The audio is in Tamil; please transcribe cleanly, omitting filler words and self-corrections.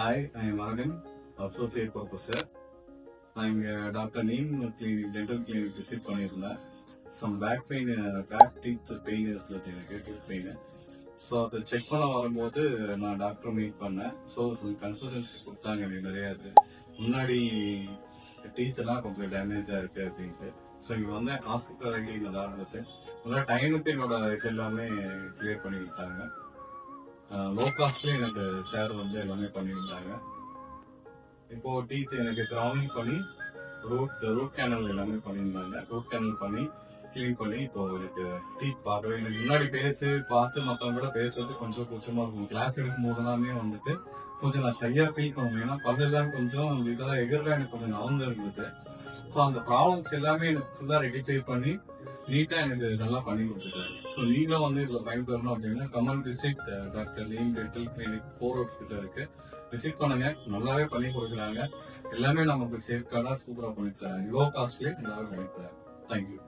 Hi, I am Arvind, Associate Professor. I am Dr. Neem Clinic, Dental Clinic visit பண்ணியிருந்தேன். Some back pain, back teeth pain இருந்தது எனக்கு, tooth pain. ஸோ அதை செக் பண்ண வரும்போது நான் டாக்டர் மீட் பண்ணேன். ஸோ கன்சல்டன்சி கொடுத்தாங்க எனக்கு நிறையா. இது முன்னாடி டீத் எல்லாம் கொஞ்சம் டேமேஜாக இருக்குது அப்படின்ட்டு. ஸோ இங்கே வந்து ஹாஸ்பிட்டல் வரைக்கும் நல்லா இருந்தது. நல்லா டைமுக்கு என்னோட இது எல்லாமே கிளியர் பண்ணி கொடுத்தாங்க. லோ காஸ்ட்லேயே எனக்கு சேர் வந்து எல்லாமே பண்ணியிருந்தாங்க. இப்போ டீத் எனக்கு கிரவுனிங் பண்ணி ரூட் கேனல் எல்லாமே பண்ணியிருந்தாங்க. ரூட் கேனல் பண்ணி கிளீன் பண்ணி இப்போ எனக்கு டீத் பார்க்கவே எனக்கு முன்னாடி பார்த்து மற்றவங்க கூட பேசுறது கொஞ்சம் கூச்சமாக இருக்கும். கிளாஸ் எடுக்கும் போதெல்லாமே வந்துட்டு கொஞ்சம் நான் சரியா ஃபீல் பண்ணுவேன். ஏன்னா பல்லெல்லாம் கொஞ்சம் இதெல்லாம் எதிரில் எனக்கு கொஞ்சம் நவந்து இருந்தது. ஸோ அந்த ப்ராப்ளம்ஸ் எல்லாமே எனக்கு ஃபுல்லாக ரெடிஃபை பண்ணி நீட்டாக எனக்கு நல்லா பண்ணி கொடுத்துருக்காரு. ஸோ நீங்களும் வந்து இதில் பயன்பெறணும் அப்படின்னா comment visit doctor name dental clinic 4 hospital இருக்கு. விசிட் பண்ணுங்க, நல்லாவே பண்ணி கொடுக்குறாங்க. எல்லாமே நமக்கு சேஃப்கார்டாக சூப்பராக பண்ணி தராங்க. லோ காஸ்ட்லேயே நல்லாவே பண்ணி தராங்க. தேங்க்யூ.